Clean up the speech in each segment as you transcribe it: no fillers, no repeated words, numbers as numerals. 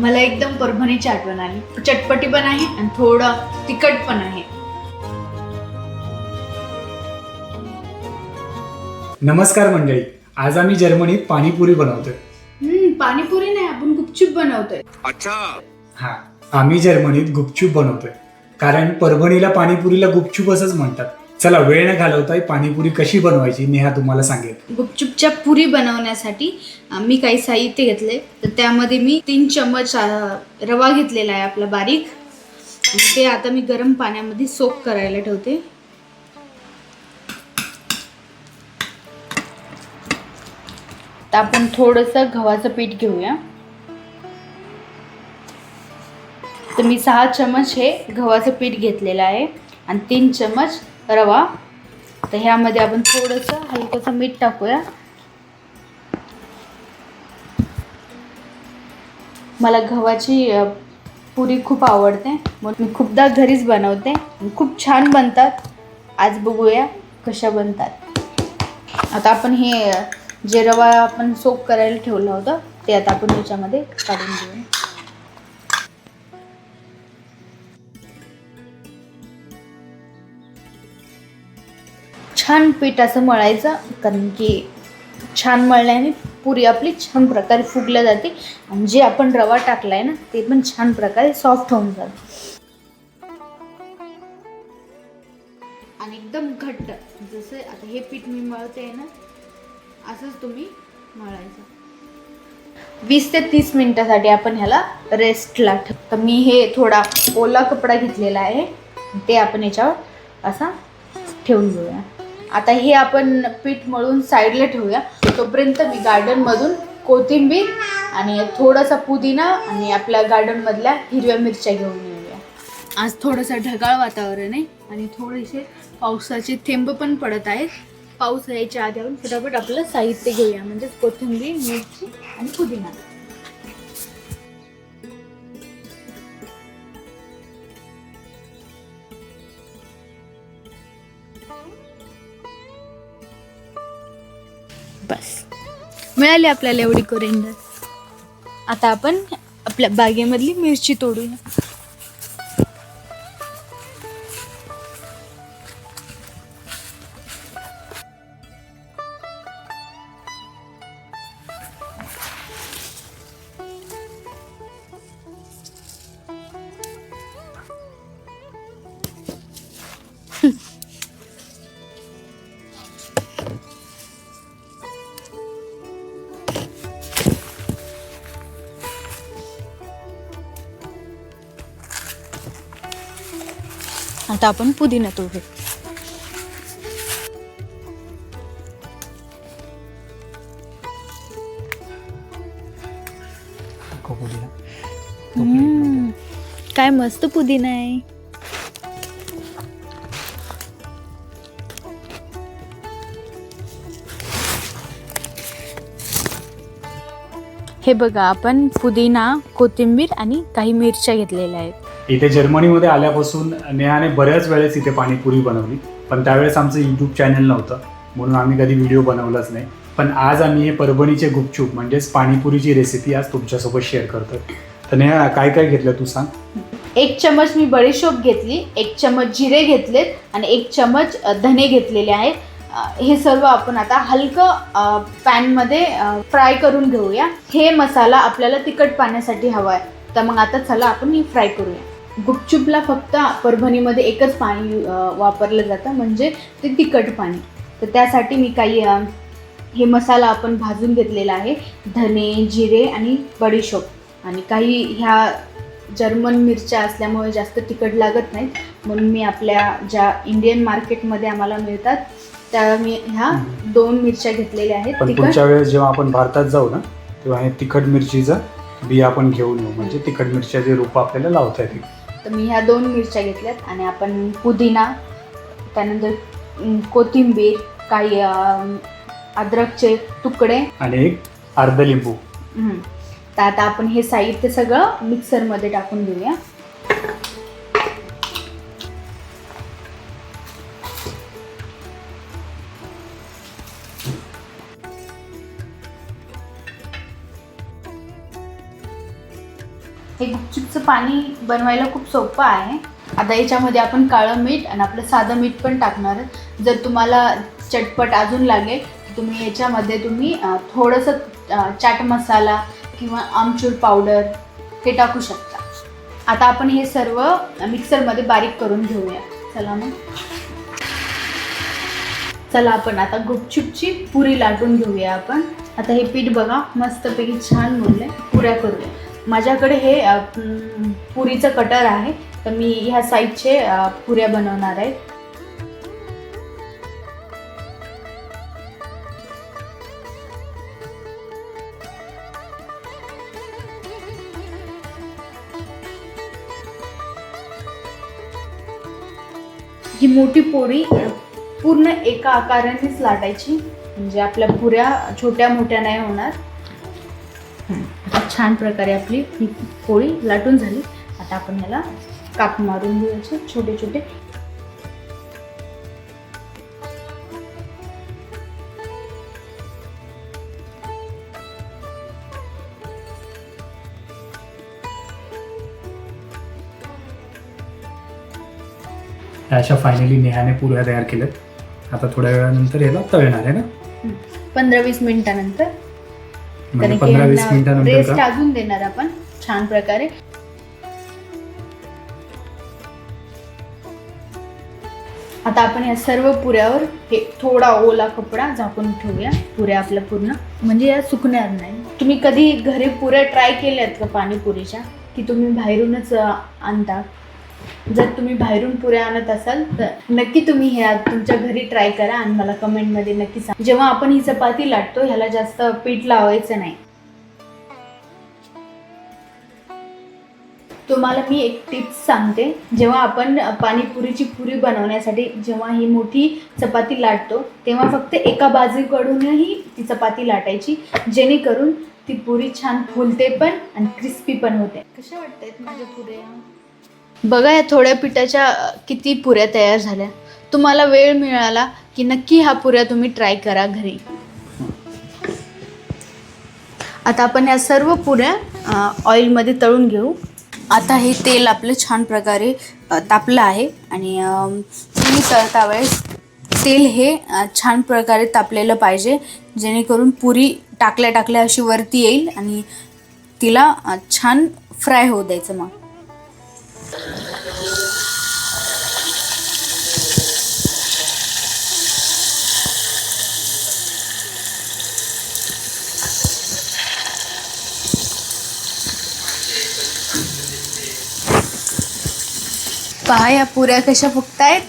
मला एकदम परभणीची आठवण आली. चटपटी पण आहे आणि थोडं तिखट पण आहे. नमस्कार मंडळी, आज आम्ही जर्मनीत पाणीपुरी बनवतोय. पाणीपुरी नाही, आपण गुपचूप बनवतोय. अच्छा. हा, आम्ही जर्मनीत गुपचूप बनवतोय कारण परभणीला पाणीपुरीला गुपचूप असंच म्हणतात. चला वेळ न घालवताय पाणीपुरी कशी बनवायची नेहा तुम्हाला सांगेल. गुपचूपच्या पुरी बनवण्यासाठी मी काही साहित्य घेतले. तर त्यामध्ये मी 3 चम्मच रवा घेतलेला आहे आपला बारीक, आणि ते आता मी गरम पाण्यामध्ये सोक करायला ठेवते. तर आपण थोडंसं गव्हाचं पीठ घेऊया. तर मी 6 चम्मच हे गव्हाचं पीठ घेतलेलं आहे आणि 3 चम्मच रवा. तर ह्यामध्ये आपण थोडंसं हलकंसं मीठ टाकूया. मला गव्हाची पुरी खूप आवडते, म्हणून मी खूपदा घरीच बनवते. खूप छान बनतात. आज बघूया कशा बनतात. आता आपण हे जे रवा आपण सोक करायला ठेवलं होतं ते आता आपण याच्यामध्ये काढून घेऊया. छान पीठ असं मळायचं, कारण की छान मळल्याने पुरी आपली छान प्रकारे फुगल्या जाते आणि जे आपण रवा टाकलाय ना ते पण छान प्रकारे सॉफ्ट होऊन जातं आणि एकदम घट्ट. जसं आता हे पीठ मी मळते ना असंच तुम्ही मळायचं. 20 ते 30 मिनिटासाठी आपण ह्याला रेस्टला ठेव. तर मी हे थोडा ओला कपडा घेतलेला आहे, ते आपण याच्यावर असा ठेवून घेऊया. आता हे आपण पीठ मळून साईडला ठेवूया. तोपर्यंत मी गार्डनमधून कोथिंबीर आणि थोडासा पुदिना आणि आपल्या गार्डनमधल्या हिरव्या मिरच्या घेऊन येऊया. आज थोडंसं ढगाळ वातावरण आहे आणि थोडेसे पावसाचे थेंब पण पडत आहेत. पाऊस यायच्या आधी आपण फटाफट आपलं साहित्य घेऊया, म्हणजेच कोथिंबीर, मिरची आणि पुदिना. बस मिळाली आपल्याला एवढी कोरिंडर. आता आपण आपल्या बागेमधली मिरची तोडूया. आता आपण पुदिना तोडू. काय मस्त पुदिना आहे. हे बघा, आपण पुदिना, कोथिंबीर आणि काही मिरच्या घेतलेल्या आहेत. इथे जर्मनीमध्ये आल्यापासून नेहाने बऱ्याच वेळेस इथे पाणीपुरी बनवली, पण त्यावेळेस आमचं यूट्यूब चॅनल नव्हतं म्हणून आम्ही कधी व्हिडिओ बनवलाच नाही. पण आज आम्ही हे परभणीचे गुपचूप म्हणजेच पाणीपुरीची रेसिपी आज तुमच्यासोबत शेअर करतोय. तर नेहा काय काय घेतलं तू सांग. 1 चम्मच मी बडीशोप घेतली, 1 चम्मच जिरे घेतलेत आणि 1 चम्मच धने घेतलेले आहेत. हे सर्व आपण आता हलकं पॅनमध्ये फ्राय करून घेऊया. हे मसाला आपल्याला तिखट पाण्यासाठी हवा आहे, तर मग आता चला आपण ही फ्राय करूया. गुपचूपला फक्त परभणीमध्ये एकच पाणी वापरलं जातं, म्हणजे ते तिखट पाणी. तर त्यासाठी मी काही हे मसाला आपण भाजून घेतलेला आहे. धने, जिरे आणि बडीशोप, आणि काही ह्या जर्मन मिरच्या असल्यामुळे जास्त तिखट लागत नाहीत, म्हणून मी आपल्या ज्या इंडियन मार्केटमध्ये आम्हाला मिळतात त्या मी ह्या 2 मिरच्या घेतलेल्या आहेत. पण पुढच्या वेळेस जेव्हा आपण भारतात जाऊ ना तेव्हा हे तिखट मिरचीचं बिया आपण घेऊन येऊ, म्हणजे तिखट मिरच्याचे रोप आपल्याला लावता येतील. तर मी ह्या 2 मिरच्या घेतल्यात आणि आपण पुदिना, त्यानंतर कोथिंबीर, काही अद्रकचे तुकडे आणि एक अर्ध लिंबू. तर आता आपण हे साहित्य सगळं मिक्सरमध्ये टाकून घेऊया. हे गुपचूपचं पाणी बनवायला खूप सोपं आहे. आता याच्यामध्ये आपण काळं मीठ आणि आपलं साधं मीठ पण टाकणार आहे. जर तुम्हाला चटपट अजून लागेल तर तुम्ही याच्यामध्ये थोडंसं चाट मसाला किंवा आमचूर पावडर हे टाकू शकता. आता आपण हे सर्व मिक्सरमध्ये बारीक करून घेऊया. चला आपण आता गुपचूपची पुरी लाटून घेऊया आपण. आता हे पीठ बघा मस्तपैकी छान मुरले. पुऱ्या करूया. माझ्याकडे हे पुरीचं कटर आहे, तर मी ह्या साईजचे पुऱ्या बनवणार आहे. ही मोठी पोळी पूर्ण एका आकारानेच लाटायची, म्हणजे आपल्या पुऱ्या छोट्या मोठ्या नाही होणार. छान प्रकारे आपली ही पोळी लाटून झाली. आता आपण ह्याला काप मारून घेऊयाचे छोटे छोटे. अशा फायनली नेहाने पुऱ्या तयार केल्यात. आता थोड्या वेळानंतर याला तळणार आहे ना, 15-20 मिनिटानंतर. म्हणजे 15-20 मिनिटानंतर रेस्ट अजून देणार आपण छान प्रकारे. आता आपण या सर्व पुऱ्यावर हे थोडा ओला कपडा झाकून ठेवूया. पुऱ्या आपल्या पूर्ण म्हणजे या सुकणार नाही. तुम्ही कधी घरी पुऱ्या ट्राय केल्यात का पाणीपुरीच्या, की तुम्ही बाहेरूनच आणता? जर तुम्ही बाहेरून पुऱ्या आणत असाल तर नक्की तुम्ही ह्या तुमच्या घरी ट्राय करा आणि मला कमेंटमध्ये नक्की सांगा. जेव्हा आपण ही चपाती लाटतो ह्याला जास्त पीठ लावायचं नाही. तुम्हाला मी एक टिप्स सांगते. जेव्हा आपण पाणीपुरीची पुरी बनवण्यासाठी जेव्हा ही मोठी चपाती लाटतो तेव्हा फक्त एका बाजूकडूनही ती चपाती लाटायची, जेणेकरून ती पुरी छान फुलते पण आणि क्रिस्पी पण होते. कशा वाटतायत माझ्या पुऱ्या? बघा या थोड्या पिठाच्या किती पुऱ्या तयार झाल्या. तुम्हाला वेळ मिळाला की नक्की ह्या पुऱ्या तुम्ही ट्राय करा घरी. आता आपण या सर्व पुऱ्या ऑइलमध्ये तळून घेऊ. आता हे तेल आपलं छान प्रकारे तापलं आहे आणि तुम्ही तळता वेळेस तेल हे छान प्रकारे तापलेलं पाहिजे, जेणेकरून पुरी टाकल्या टाकल्या अशी वरती येईल आणि तिला छान फ्राय होऊ द्यायचं. मग पहा या पुऱ्या कशा फुगतायत.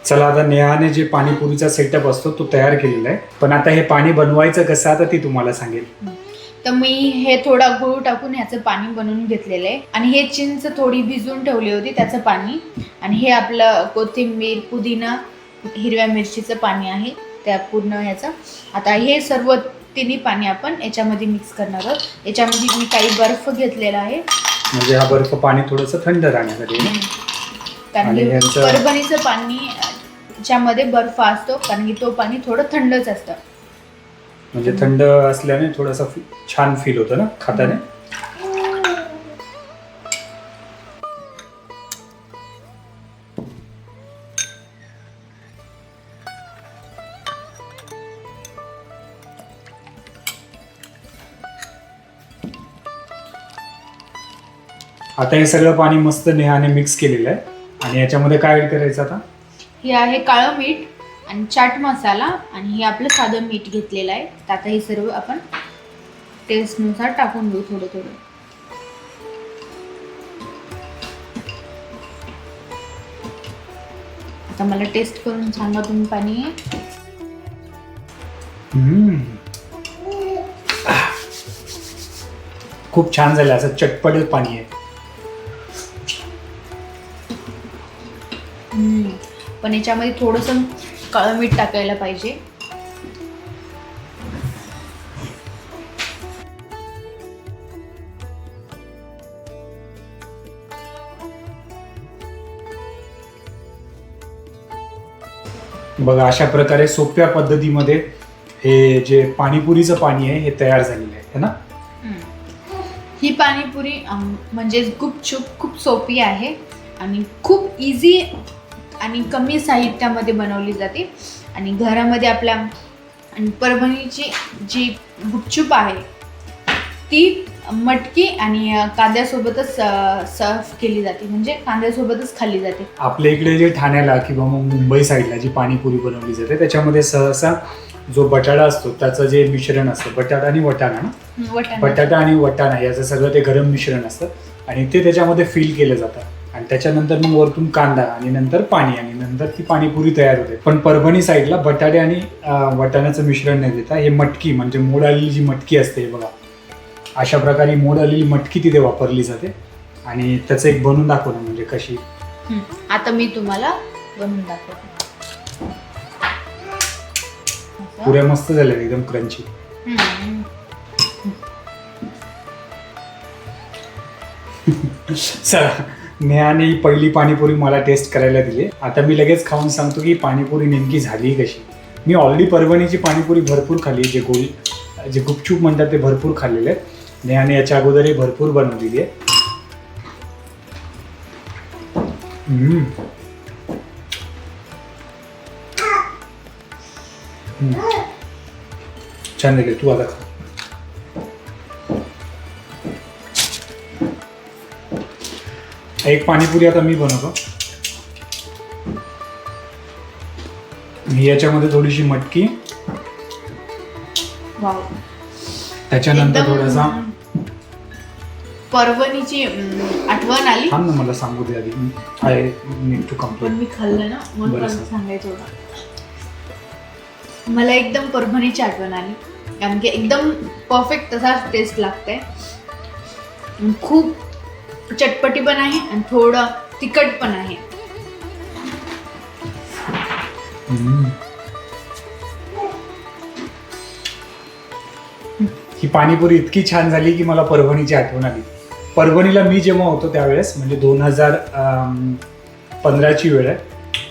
चला आता नेहाने जे पाणीपुरीचा सेटअप असतो तो तयार केलेला आहे, पण आता हे पाणी बनवायचं कसं आता ती तुम्हाला सांगेल. तर मी हे थोडा गूळ टाकून ह्याचं पाणी बनवून घेतलेलं आहे आणि हे चिंच थोडी भिजवून ठेवली होती त्याचं पाणी, आणि हे आपलं कोथिंबीर पुदिना हिरव्या मिरचीचं पाणी आहे त्या पूर्ण ह्याचं. आता हे सर्व तिन्ही पाणी आपण याच्यामध्ये मिक्स करणार आहोत. याच्यामध्ये मी काही बर्फ घेतलेला आहे, म्हणजे हा बर्फ पाणी थोडंसं थंड राहण्यासाठी. कारण की परभणीचं पाणी ज्यामध्ये बर्फ असतो, कारण की तो पाणी थोडं थंडच असतं. म्हणजे थंड असल्याने थोडंसं छान फील होतं ना खाताने. आता हे सगळं पाणी मस्त नेहाने मिक्स केलेलं आहे आणि याच्यामध्ये काय ऍड करायचं आता? हे आहे काळं मीठ आणि चाट मसाला आणि हे आपलं साधं मीठ घेतलेलं आहे. तर आता हे सर्व आपण टेस्टनुसार टाकून घेऊ थोडं थोडं. आता मला टेस्ट करून सांगा तुम्ही पाणी. खूप छान झालं, असं चटपट पाणी आहे. पण याच्यामध्ये थोडंसं काळं मीठ टाकायला पाहिजे. बघा अशा प्रकारे सोप्या पद्धतीमध्ये हे जे पाणीपुरीचं पाणी आहे हे तयार झालेलं आहे है ना. ही पाणीपुरी म्हणजे गुपचूप खूप सोपी आहे आणि खूप इझी आणि कमी साहित्यामध्ये बनवली जाते आणि घरामध्ये आपल्या आणि परभणीची जी गुपचूप आहे ती मटकी आणि कांद्यासोबतच सर्व केली जाते, म्हणजे कांद्यासोबतच खाल्ली जाते. आपल्या इकडे जे ठाण्याला किंवा मग मुंबई साईडला जी पाणीपुरी बनवली जाते त्याच्यामध्ये सहसा जो बटाटा असतो त्याचं जे मिश्रण असतं, बटाटा आणि वटाणा ना, बटाटा आणि वटाणा याचं सगळं ते गरम मिश्रण असतं आणि ते त्याच्यामध्ये फिल केलं जातं आणि त्याच्यानंतर मग वरतून कांदा आणि नंतर पाणी आणि नंतर ती पाणीपुरी तयार होते. पण परभणी साईडला बटाटे आणि वटाण्याचं मिश्रण नाही देता, हे मटकी म्हणजे मोड आलेली जी मटकी असते बघा, अशा प्रकारे मोड आलेली मटकी तिथे वापरली जाते आणि त्याचं एक बनवून दाखवणं म्हणजे कशी. आता मी तुम्हाला बनवून दाखवते. पुऱ्या मस्त झाल्या एकदम क्रंची. चला, नेहाने ही पहिली पाणीपुरी मला टेस्ट करायला दिली. आता मी लगेच खाऊन सांगतो की पाणीपुरी नेमकी झाली कशी. मी ऑलरेडी परभणीची पाणीपुरी भरपूर खाल्ली, जे गुपचूप म्हणतात ते भरपूर खाल्लेले आहेत. नेहाने याच्या अगोदरही भरपूर बनवलेली आहे. छान झाली. तू आता खा. एक पाणीपुरी आता मी बनवतो. मी याच्यामध्ये थोडीशी मटकी, त्याच्यानंतर थोडासा परभणीची आठवण आली. थांब ना, मला सांगू दे आधी. आय नीड टू पण कंप्लीट. मी खाल्लं ना म्हणून बरं, मला सांगायचं होतं. मला एकदम परभणीची आठवण आली कारण की एकदम परफेक्ट तसाच टेस्ट लागतंय. खूप चटपटी पण आहे आणि थोडं तिखट पण आहे. ही पाणीपुरी इतकी छान झाली की मला परभणीची आठवण आली. परभणीला मी जेव्हा होतो त्यावेळेस म्हणजे 2015ची वेळ आहे.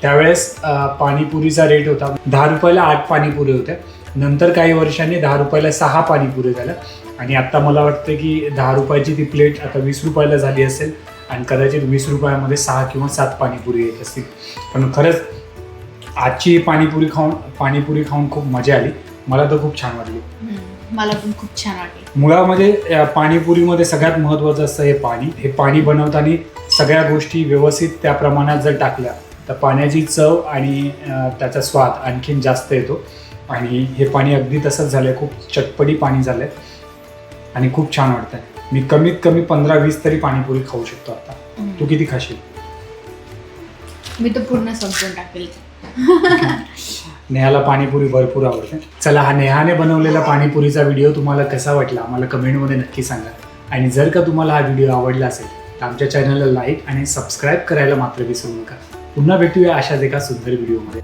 त्यावेळेस पाणीपुरीचा रेट होता 10 रुपयाला 8 पाणीपुरी होत्या. नंतर काही वर्षांनी 10 रुपयाला 6 पाणीपुरी झाल्या आणि आता मला वाटतं की 10 रुपयाची ती प्लेट आता 20 रुपयाला झाली असेल आणि कदाचित 20 रुपयामध्ये 6 किंवा 7 पाणीपुरी येत असतील. पण खरंच आजची पाणीपुरी खाऊन खूप मजा आली. मला तर खूप छान वाटली. मला पण खूप छान वाटलं. मुळामध्ये पाणीपुरीमध्ये सगळ्यात महत्त्वाचं असतं हे पाणी. हे पाणी बनवताना सगळ्या गोष्टी व्यवस्थित त्या प्रमाणात जर टाकल्या तर पाण्याची चव आणि त्याचा स्वाद आणखीन जास्त येतो. आणि हे पाणी अगदी तसंच झालं आहे, खूप चटपटी पाणी झालं आहे आणि खूप छान वाटतं आहे. मी कमीत कमी 15-20 तरी पाणीपुरी खाऊ शकतो आता. तू किती खाशील? मी तर पूर्ण संपवून टाकेल. नेहाला पाणीपुरी भरपूर आवडते. चला, हा नेहाने बनवलेला पाणीपुरीचा व्हिडिओ तुम्हाला कसा वाटला आम्हाला कमेंटमध्ये नक्की सांगा. आणि जर का तुम्हाला हा व्हिडिओ आवडला असेल तर आमच्या चॅनलला लाईक आणि सबस्क्राईब करायला मात्र विसरू नका. पुन्हा भेटूया अशाच एका सुंदर व्हिडिओमध्ये.